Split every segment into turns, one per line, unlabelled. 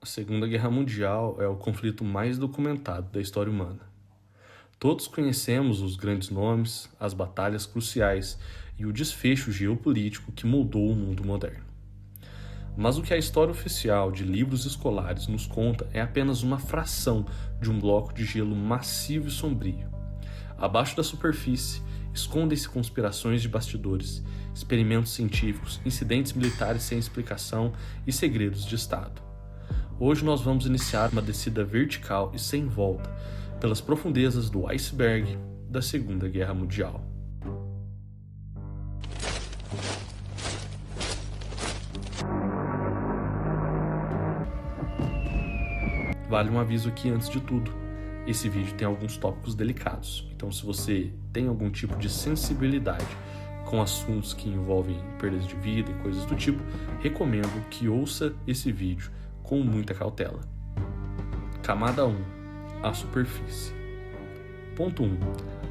Segunda Guerra Mundial é o conflito mais documentado da história humana. Todos conhecemos os grandes nomes, as batalhas cruciais e o desfecho geopolítico que moldou o mundo moderno. Mas o que a história oficial de livros escolares nos conta é apenas uma fração de um bloco de gelo massivo e sombrio. Abaixo da superfície, escondem-se conspirações de bastidores, experimentos científicos, incidentes militares sem explicação e segredos de Estado. Hoje nós vamos iniciar uma descida vertical e sem volta pelas profundezas do iceberg da Segunda Guerra Mundial. Vale um aviso aqui antes de tudo. Esse vídeo tem alguns tópicos delicados, então se você tem algum tipo de sensibilidade com assuntos que envolvem perdas de vida e coisas do tipo, recomendo que ouça esse vídeo com muita cautela. Camada 1. A superfície. Ponto 1.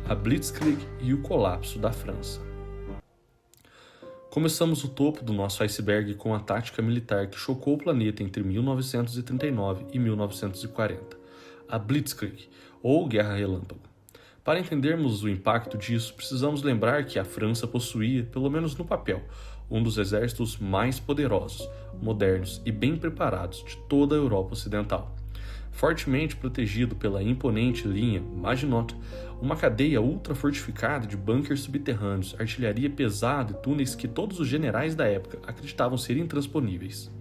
A Blitzkrieg e o colapso da França. Começamos o topo do nosso iceberg com a tática militar que chocou o planeta entre 1939 e 1940, a Blitzkrieg, ou Guerra Relâmpago. Para entendermos o impacto disso, precisamos lembrar que a França possuía, pelo menos no papel, um dos exércitos mais poderosos, modernos e bem preparados de toda a Europa Ocidental. Fortemente protegido pela imponente linha Maginot, uma cadeia ultra-fortificada de bunkers subterrâneos, artilharia pesada e túneis que todos os generais da época acreditavam ser intransponíveis.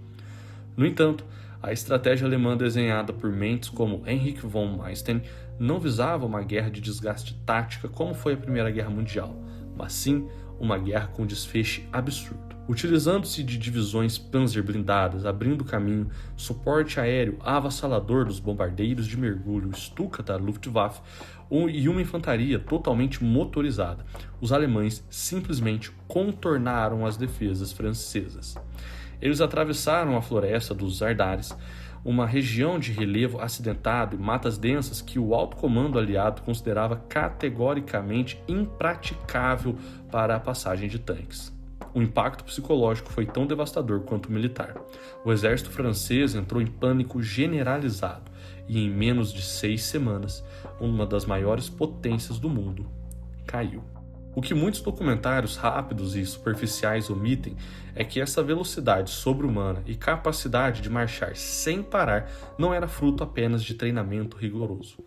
No entanto, a estratégia alemã desenhada por mentes como Heinrich von Manstein não visava uma guerra de desgaste tática como foi a Primeira Guerra Mundial, mas sim uma guerra com desfecho absurdo. Utilizando-se de divisões Panzer blindadas, abrindo caminho, suporte aéreo avassalador dos bombardeiros de mergulho Stuka da Luftwaffe e uma infantaria totalmente motorizada, os alemães simplesmente contornaram as defesas francesas. Eles atravessaram a floresta dos Ardares, uma região de relevo acidentado e matas densas que o alto comando aliado considerava categoricamente impraticável para a passagem de tanques. O impacto psicológico foi tão devastador quanto o militar. O exército francês entrou em pânico generalizado e, em menos de 6 semanas, uma das maiores potências do mundo caiu. O que muitos documentários rápidos e superficiais omitem é que essa velocidade sobre-humana e capacidade de marchar sem parar não era fruto apenas de treinamento rigoroso.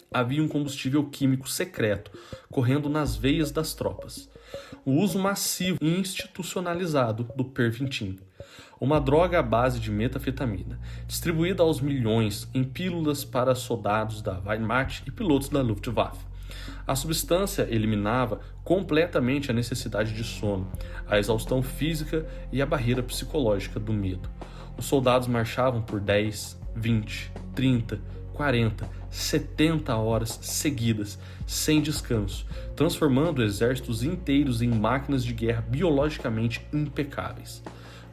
Havia um combustível químico secreto correndo nas veias das tropas. O uso massivo e institucionalizado do Pervitin, uma droga à base de metafetamina, distribuída aos milhões em pílulas para soldados da Wehrmacht e pilotos da Luftwaffe. A substância eliminava completamente a necessidade de sono, a exaustão física e a barreira psicológica do medo. Os soldados marchavam por 10, 20, 30, 40, 70 horas seguidas, sem descanso, transformando exércitos inteiros em máquinas de guerra biologicamente impecáveis.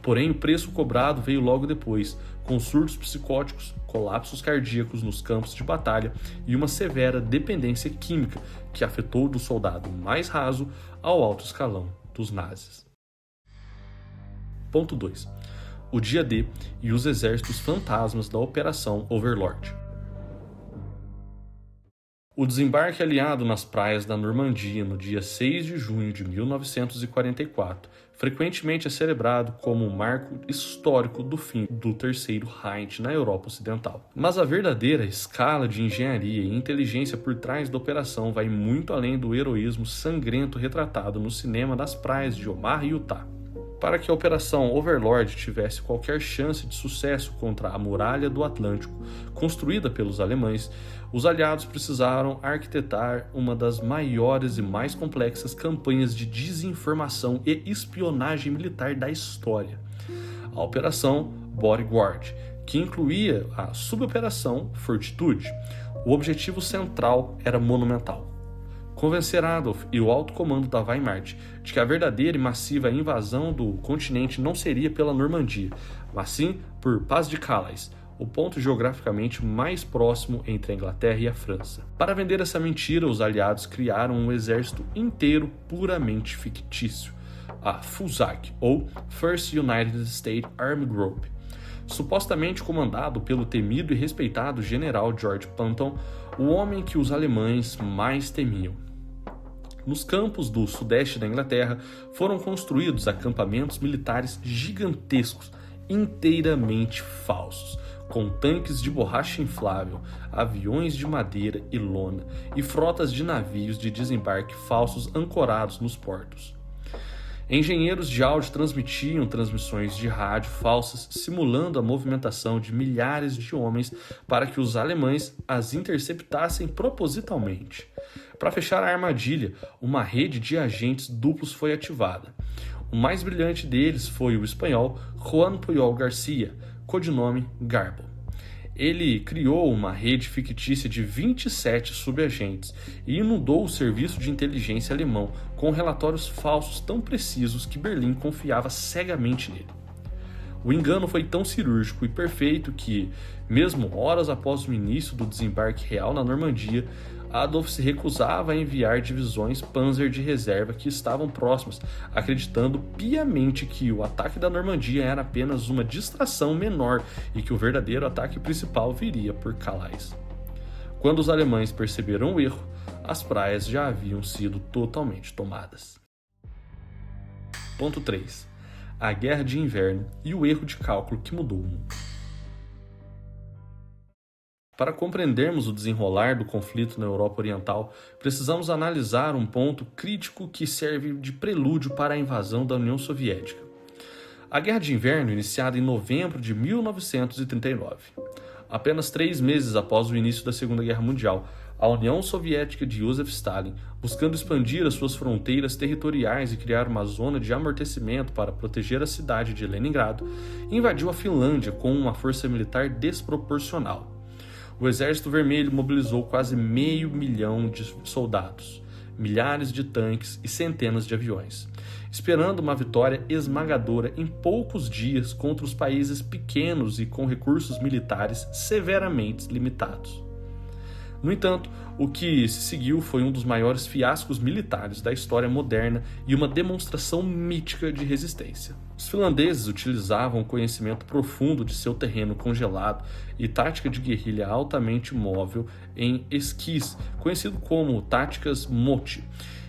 Porém, o preço cobrado veio logo depois, com surtos psicóticos, colapsos cardíacos nos campos de batalha e uma severa dependência química que afetou do soldado mais raso ao alto escalão dos nazis. Ponto 2. O dia D e os exércitos fantasmas da Operação Overlord. O desembarque aliado nas praias da Normandia no dia 6 de junho de 1944 frequentemente é celebrado como um marco histórico do fim do Terceiro Reich na Europa Ocidental. Mas a verdadeira escala de engenharia e inteligência por trás da operação vai muito além do heroísmo sangrento retratado no cinema das praias de Omar e Utah. Para que a Operação Overlord tivesse qualquer chance de sucesso contra a Muralha do Atlântico, construída pelos alemães, os aliados precisaram arquitetar uma das maiores e mais complexas campanhas de desinformação e espionagem militar da história. A Operação Bodyguard, que incluía a suboperação Fortitude. O objetivo central era monumental: convencer Adolf e o alto comando da Wehrmacht de que a verdadeira e massiva invasão do continente não seria pela Normandia, mas sim por Pas de Calais, o ponto geograficamente mais próximo entre a Inglaterra e a França. Para vender essa mentira, os aliados criaram um exército inteiro puramente fictício, a FUSAG, ou First United States Army Group, supostamente comandado pelo temido e respeitado general George Patton, o homem que os alemães mais temiam. Nos campos do sudeste da Inglaterra foram construídos acampamentos militares gigantescos, inteiramente falsos, com tanques de borracha inflável, aviões de madeira e lona e frotas de navios de desembarque falsos ancorados nos portos. Engenheiros de áudio transmitiam transmissões de rádio falsas, simulando a movimentação de milhares de homens para que os alemães as interceptassem propositalmente. Para fechar a armadilha, uma rede de agentes duplos foi ativada. O mais brilhante deles foi o espanhol Juan Puyol Garcia, codinome Garbo. Ele criou uma rede fictícia de 27 subagentes e inundou o serviço de inteligência alemão com relatórios falsos tão precisos que Berlim confiava cegamente nele. O engano foi tão cirúrgico e perfeito que, mesmo horas após o início do desembarque real na Normandia, Adolf se recusava a enviar divisões Panzer de reserva que estavam próximas, acreditando piamente que o ataque da Normandia era apenas uma distração menor e que o verdadeiro ataque principal viria por Calais. Quando os alemães perceberam o erro, as praias já haviam sido totalmente tomadas. Ponto 3. A Guerra de Inverno e o erro de cálculo que mudou o mundo. Para compreendermos o desenrolar do conflito na Europa Oriental, precisamos analisar um ponto crítico que serve de prelúdio para a invasão da União Soviética. A Guerra de Inverno, iniciada em novembro de 1939. Apenas 3 meses após o início da Segunda Guerra Mundial, a União Soviética de Joseph Stalin, buscando expandir as suas fronteiras territoriais e criar uma zona de amortecimento para proteger a cidade de Leningrado, invadiu a Finlândia com uma força militar desproporcional. O Exército Vermelho mobilizou quase 500 mil de soldados, milhares de tanques e centenas de aviões, esperando uma vitória esmagadora em poucos dias contra os países pequenos e com recursos militares severamente limitados. No entanto, o que se seguiu foi um dos maiores fiascos militares da história moderna e uma demonstração mítica de resistência. Os finlandeses utilizavam o conhecimento profundo de seu terreno congelado e tática de guerrilha altamente móvel em esquis, conhecido como táticas Moti.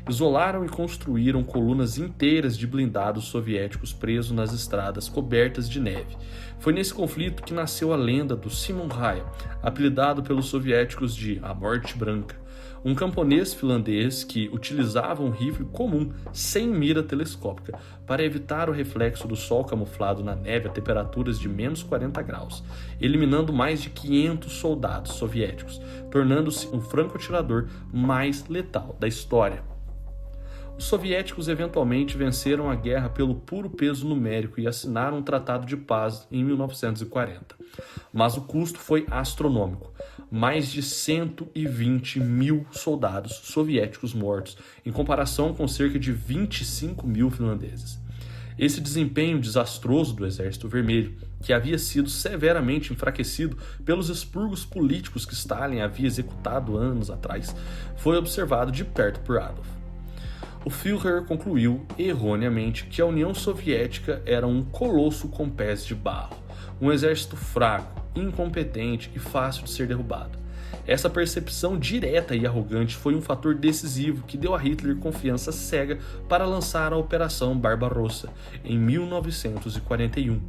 Isolaram e construíram colunas inteiras de blindados soviéticos presos nas estradas cobertas de neve. Foi nesse conflito que nasceu a lenda do Simon Raya, apelidado pelos soviéticos de A Morte Branca, um camponês finlandês que utilizava um rifle comum sem mira telescópica para evitar o reflexo do sol camuflado na neve a temperaturas de menos 40 graus, eliminando mais de 500 soldados soviéticos, tornando-se o franco-atirador mais letal da história. Os soviéticos eventualmente venceram a guerra pelo puro peso numérico e assinaram um tratado de paz em 1940. Mas o custo foi astronômico. Mais de 120 mil soldados soviéticos mortos, em comparação com cerca de 25 mil finlandeses. Esse desempenho desastroso do Exército Vermelho, que havia sido severamente enfraquecido pelos expurgos políticos que Stalin havia executado anos atrás, foi observado de perto por Adolf. O Führer concluiu, erroneamente, que a União Soviética era um colosso com pés de barro, um exército fraco, incompetente e fácil de ser derrubado. Essa percepção direta e arrogante foi um fator decisivo que deu a Hitler confiança cega para lançar a Operação Barbarossa em 1941,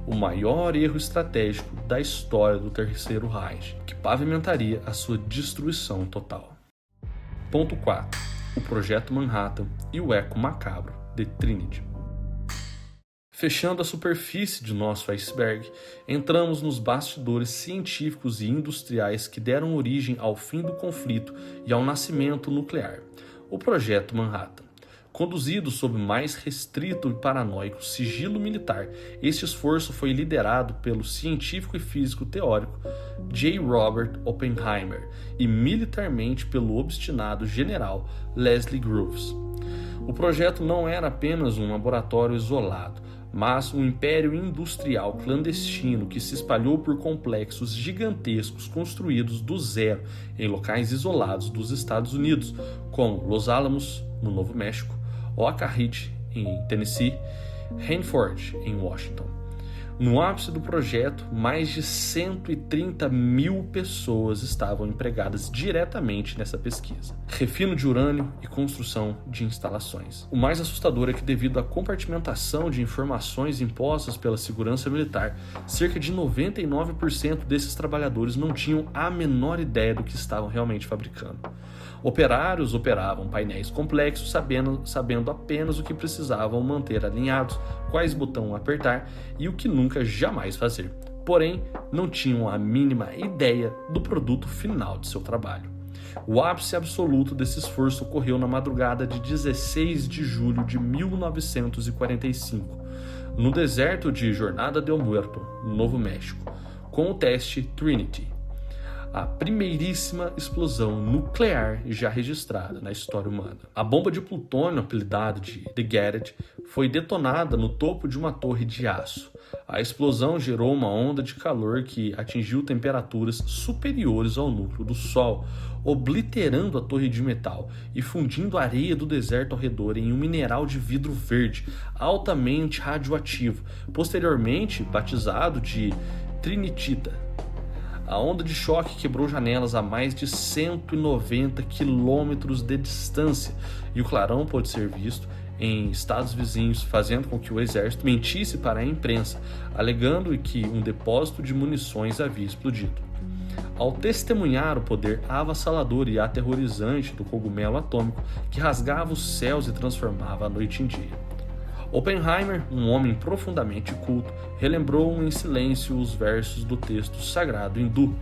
o maior erro estratégico da história do Terceiro Reich, que pavimentaria a sua destruição total. Ponto 4. O Projeto Manhattan e o eco macabro de Trinity. Fechando a superfície de nosso iceberg, entramos nos bastidores científicos e industriais que deram origem ao fim do conflito e ao nascimento nuclear, o Projeto Manhattan. Conduzido sob mais restrito e paranoico sigilo militar, este esforço foi liderado pelo científico e físico teórico J. Robert Oppenheimer e militarmente pelo obstinado general Leslie Groves. O projeto não era apenas um laboratório isolado, mas um império industrial clandestino que se espalhou por complexos gigantescos construídos do zero em locais isolados dos Estados Unidos, como Los Alamos, no Novo México, Oak Ridge, em Tennessee, Hanford, em Washington. No ápice do projeto, mais de 130 mil pessoas estavam empregadas diretamente nessa pesquisa. Refino de urânio e construção de instalações. O mais assustador é que, devido à compartimentação de informações impostas pela segurança militar, cerca de 99% desses trabalhadores não tinham a menor ideia do que estavam realmente fabricando. Operários operavam painéis complexos sabendo apenas o que precisavam manter alinhados, quais botões apertar e o que nunca jamais fazer. Porém, não tinham a mínima ideia do produto final de seu trabalho. O ápice absoluto desse esforço ocorreu na madrugada de 16 de julho de 1945, no deserto de Jornada del Muerto, no Novo México, com o teste Trinity, a primeiríssima explosão nuclear já registrada na história humana. A bomba de plutônio, apelidada de The Garret, foi detonada no topo de uma torre de aço. A explosão gerou uma onda de calor que atingiu temperaturas superiores ao núcleo do Sol, obliterando a torre de metal e fundindo a areia do deserto ao redor em um mineral de vidro verde, altamente radioativo, posteriormente batizado de trinitita. A onda de choque quebrou janelas a mais de 190 quilômetros de distância e o clarão pôde ser visto em estados vizinhos, fazendo com que o exército mentisse para a imprensa, alegando que um depósito de munições havia explodido. Ao testemunhar o poder avassalador e aterrorizante do cogumelo atômico que rasgava os céus e transformava a noite em dia, Oppenheimer, um homem profundamente culto, relembrou em silêncio os versos do texto sagrado hindu,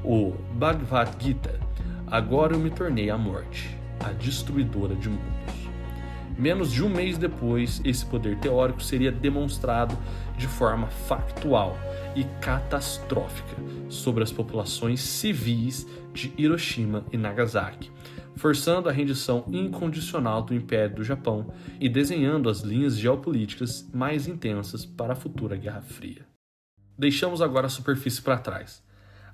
o Bhagavad Gita: "Agora eu me tornei a morte, a destruidora de mundos." Menos de um mês depois, esse poder teórico seria demonstrado de forma factual e catastrófica sobre as populações civis de Hiroshima e Nagasaki, forçando a rendição incondicional do Império do Japão e desenhando as linhas geopolíticas mais intensas para a futura Guerra Fria. Deixamos agora a superfície para trás.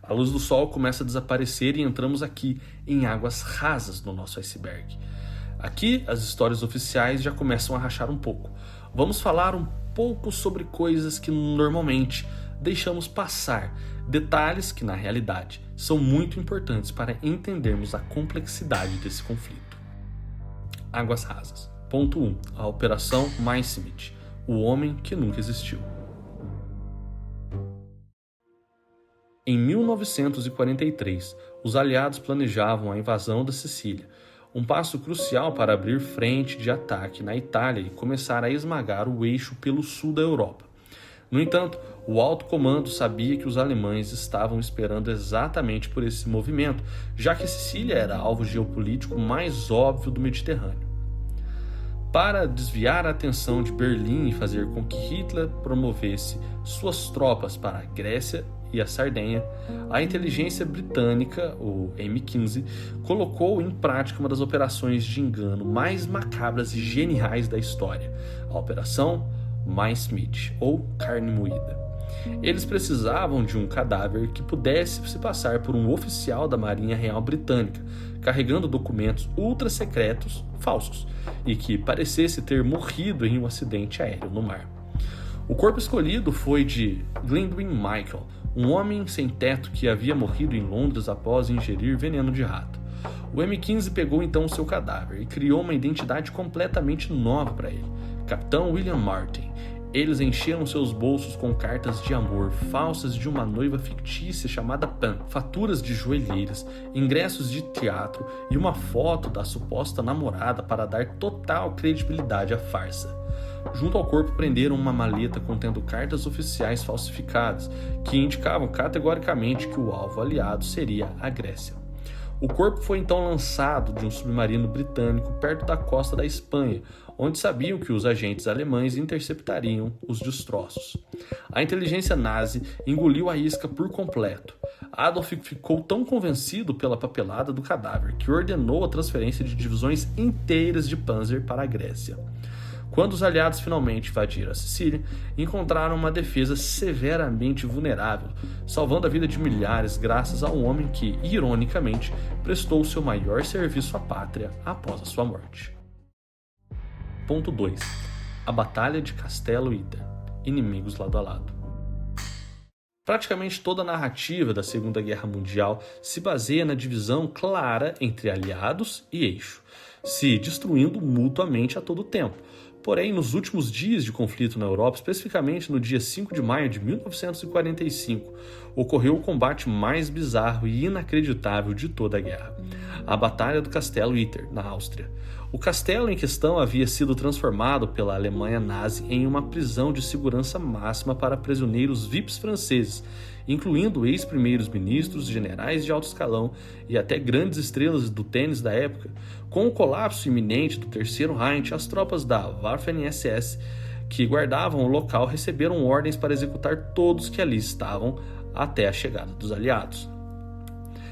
A luz do Sol começa a desaparecer e entramos aqui em águas rasas do nosso iceberg. Aqui, as histórias oficiais já começam a rachar um pouco. Vamos falar um pouco sobre coisas que normalmente deixamos passar, detalhes que, na realidade, são muito importantes para entendermos a complexidade desse conflito. Águas rasas. Ponto 1. A Operação Messerschmitt, o homem que nunca existiu. Em 1943, os aliados planejavam a invasão da Sicília, um passo crucial para abrir frente de ataque na Itália e começar a esmagar o eixo pelo sul da Europa. No entanto, o alto comando sabia que os alemães estavam esperando exatamente por esse movimento, já que Sicília era alvo geopolítico mais óbvio do Mediterrâneo. Para desviar a atenção de Berlim e fazer com que Hitler promovesse suas tropas para a Grécia e a Sardenha, a inteligência britânica, o M15, colocou em prática uma das operações de engano mais macabras e geniais da história, a Operação Messerschmitt, ou carne moída. Eles precisavam de um cadáver que pudesse se passar por um oficial da Marinha Real Britânica, carregando documentos ultra secretos falsos e que parecesse ter morrido em um acidente aéreo no mar. O corpo escolhido foi de Glendenning Michael, um homem sem teto que havia morrido em Londres após ingerir veneno de rato. O M15 pegou então o seu cadáver e criou uma identidade completamente nova para ele: Capitão William Martin. Eles encheram seus bolsos com cartas de amor falsas de uma noiva fictícia chamada Pan, faturas de joelheiras, ingressos de teatro e uma foto da suposta namorada para dar total credibilidade à farsa. Junto ao corpo prenderam uma maleta contendo cartas oficiais falsificadas, que indicavam categoricamente que o alvo aliado seria a Grécia. O corpo foi então lançado de um submarino britânico perto da costa da Espanha, onde sabiam que os agentes alemães interceptariam os destroços. A inteligência nazi engoliu a isca por completo. Adolf ficou tão convencido pela papelada do cadáver que ordenou a transferência de divisões inteiras de Panzer para a Grécia. Quando os aliados finalmente invadiram a Sicília, encontraram uma defesa severamente vulnerável, salvando a vida de milhares graças a um homem que, ironicamente, prestou seu maior serviço à pátria após a sua morte. Ponto 2. A Batalha de Castello Iter. Inimigos lado a lado. Praticamente toda a narrativa da Segunda Guerra Mundial se baseia na divisão clara entre aliados e eixo, se destruindo mutuamente a todo tempo. Porém, nos últimos dias de conflito na Europa, especificamente no dia 5 de maio de 1945, ocorreu o combate mais bizarro e inacreditável de toda a guerra: a Batalha do Castelo Itter, na Áustria. O castelo em questão havia sido transformado pela Alemanha nazi em uma prisão de segurança máxima para prisioneiros VIPs franceses, incluindo ex-primeiros-ministros, generais de alto escalão e até grandes estrelas do tênis da época. Com o colapso iminente do Terceiro Reich, as tropas da Waffen-SS que guardavam o local receberam ordens para executar todos que ali estavam até a chegada dos aliados.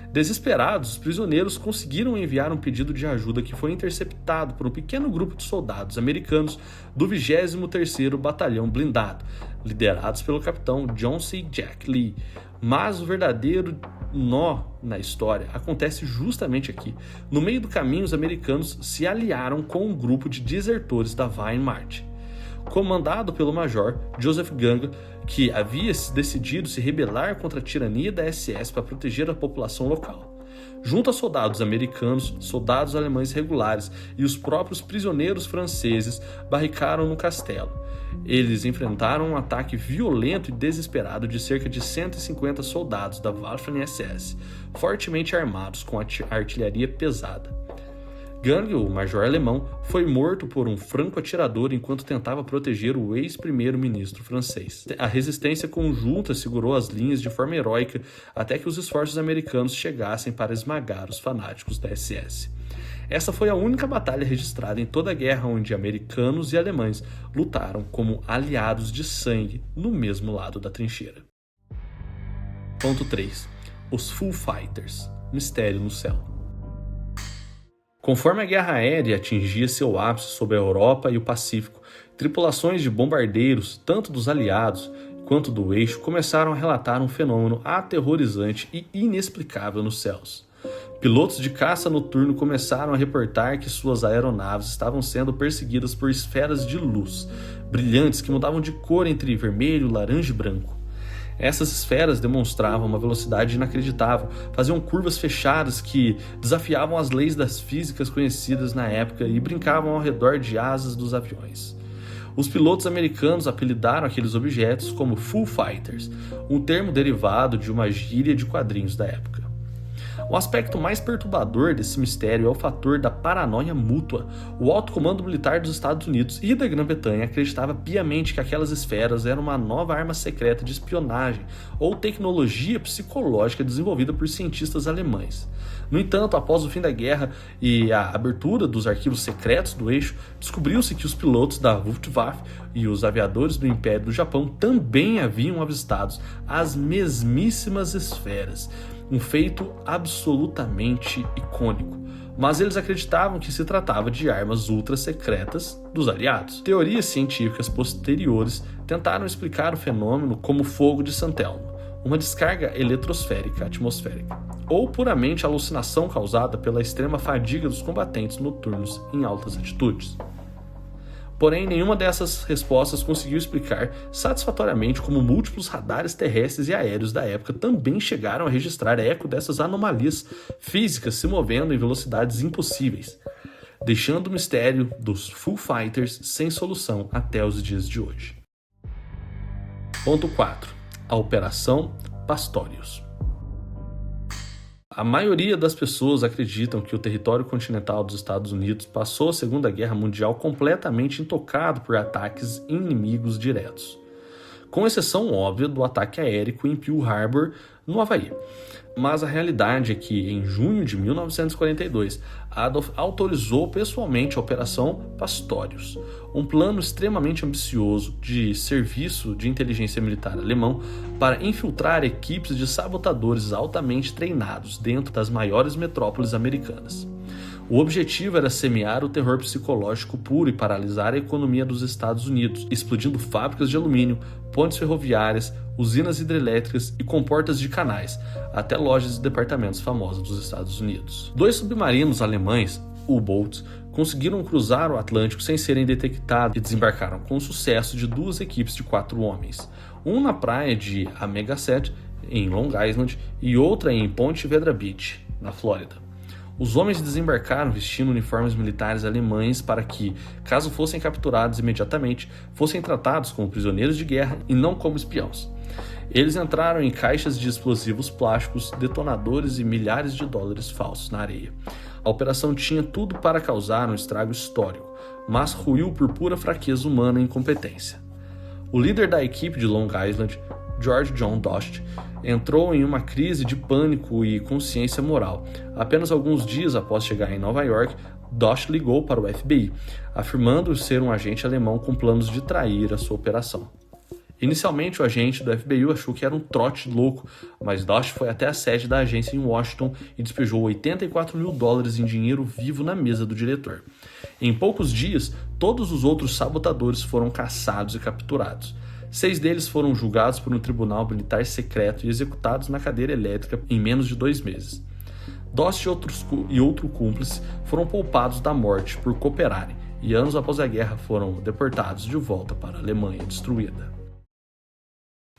Desesperados, os prisioneiros conseguiram enviar um pedido de ajuda que foi interceptado por um pequeno grupo de soldados americanos do 23º Batalhão Blindado, liderados pelo capitão John C. Jack Lee. Mas o verdadeiro nó na história acontece justamente aqui. No meio do caminho, os americanos se aliaram com um grupo de desertores da Wehrmacht, comandado pelo major Joseph Ganga, que havia decidido se rebelar contra a tirania da SS para proteger a população local. Junto a soldados americanos, soldados alemães regulares e os próprios prisioneiros franceses barricaram no castelo. Eles enfrentaram um ataque violento e desesperado de cerca de 150 soldados da Waffen-SS, fortemente armados com artilharia pesada. Gang, o major alemão, foi morto por um franco-atirador enquanto tentava proteger o ex-primeiro-ministro francês. A resistência conjunta segurou as linhas de forma heróica até que os esforços americanos chegassem para esmagar os fanáticos da SS. Essa foi a única batalha registrada em toda a guerra onde americanos e alemães lutaram como aliados de sangue no mesmo lado da trincheira. Ponto 3. Os Foo Fighters. Mistério no céu. Conforme a guerra aérea atingia seu ápice sobre a Europa e o Pacífico, tripulações de bombardeiros, tanto dos aliados quanto do eixo, começaram a relatar um fenômeno aterrorizante e inexplicável nos céus. Pilotos de caça noturno começaram a reportar que suas aeronaves estavam sendo perseguidas por esferas de luz, brilhantes que mudavam de cor entre vermelho, laranja e branco. Essas esferas demonstravam uma velocidade inacreditável, faziam curvas fechadas que desafiavam as leis das físicas conhecidas na época e brincavam ao redor de asas dos aviões. Os pilotos americanos apelidaram aqueles objetos como Foo Fighters, um termo derivado de uma gíria de quadrinhos da época. O aspecto mais perturbador desse mistério é o fator da paranoia mútua. O alto comando militar dos Estados Unidos e da Grã-Bretanha acreditava piamente que aquelas esferas eram uma nova arma secreta de espionagem ou tecnologia psicológica desenvolvida por cientistas alemães. No entanto, após o fim da guerra e a abertura dos arquivos secretos do eixo, descobriu-se que os pilotos da Luftwaffe e os aviadores do Império do Japão também haviam avistado as mesmíssimas esferas. Um feito absolutamente icônico, mas eles acreditavam que se tratava de armas ultra-secretas dos aliados. Teorias científicas posteriores tentaram explicar o fenômeno como fogo de Santelmo, uma descarga eletrosférica atmosférica, ou puramente alucinação causada pela extrema fadiga dos combatentes noturnos em altas altitudes. Porém, nenhuma dessas respostas conseguiu explicar satisfatoriamente como múltiplos radares terrestres e aéreos da época também chegaram a registrar eco dessas anomalias físicas se movendo em velocidades impossíveis, deixando o mistério dos Foo Fighters sem solução até os dias de hoje. Ponto 4. A Operação Pastorius. A maioria das pessoas acreditam que o território continental dos Estados Unidos passou a Segunda Guerra Mundial completamente intocado por ataques inimigos diretos, com exceção óbvia do ataque aéreo em Pearl Harbor, no Havaí. Mas a realidade é que, em junho de 1942, Adolf autorizou pessoalmente a Operação Pastorius, um plano extremamente ambicioso de serviço de inteligência militar alemão para infiltrar equipes de sabotadores altamente treinados dentro das maiores metrópoles americanas. O objetivo era semear o terror psicológico puro e paralisar a economia dos Estados Unidos, explodindo fábricas de alumínio, pontes ferroviárias, usinas hidrelétricas e comportas de canais, até lojas e departamentos famosos dos Estados Unidos. 2 submarinos alemães, U-Boats, conseguiram cruzar o Atlântico sem serem detectados e desembarcaram com sucesso de 2 equipes de 4 homens. um na praia de Amagaset, em Long Island, e outra em Ponte Vedra Beach, na Flórida. Os homens desembarcaram vestindo uniformes militares alemães para que, caso fossem capturados imediatamente, fossem tratados como prisioneiros de guerra e não como espiões. Eles entraram em caixas de explosivos plásticos, detonadores e milhares de dólares falsos na areia. A operação tinha tudo para causar um estrago histórico, mas ruiu por pura fraqueza humana e incompetência. O líder da equipe de Long Island, George John Dost, entrou em uma crise de pânico e consciência moral. Apenas alguns dias após chegar em Nova York, Dost ligou para o FBI, afirmando ser um agente alemão com planos de trair a sua operação. Inicialmente, o agente do FBI achou que era um trote louco, mas Dost foi até a sede da agência em Washington e despejou $84 mil em dinheiro vivo na mesa do diretor. Em poucos dias, todos os outros sabotadores foram caçados e capturados. 6 deles foram julgados por um tribunal militar secreto e executados na cadeira elétrica em menos de 2 meses. Dost e outro cúmplice foram poupados da morte por cooperarem e anos após a guerra foram deportados de volta para a Alemanha destruída.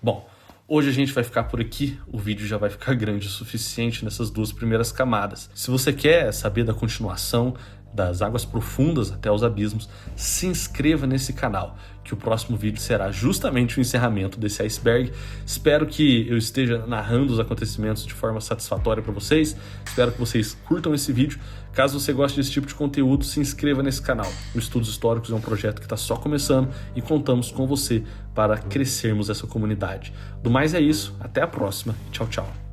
Bom, hoje a gente vai ficar por aqui, o vídeo já vai ficar grande o suficiente nessas 2 primeiras camadas. Se você quer saber da continuação, das águas profundas até os abismos, se inscreva nesse canal, que o próximo vídeo será justamente o encerramento desse iceberg. Espero que eu esteja narrando os acontecimentos de forma satisfatória para vocês, espero que vocês curtam esse vídeo. Caso você goste desse tipo de conteúdo, se inscreva nesse canal. O Estudos Históricos é um projeto que está só começando e contamos com você para crescermos essa comunidade. Do mais é isso, até a próxima, tchau, tchau.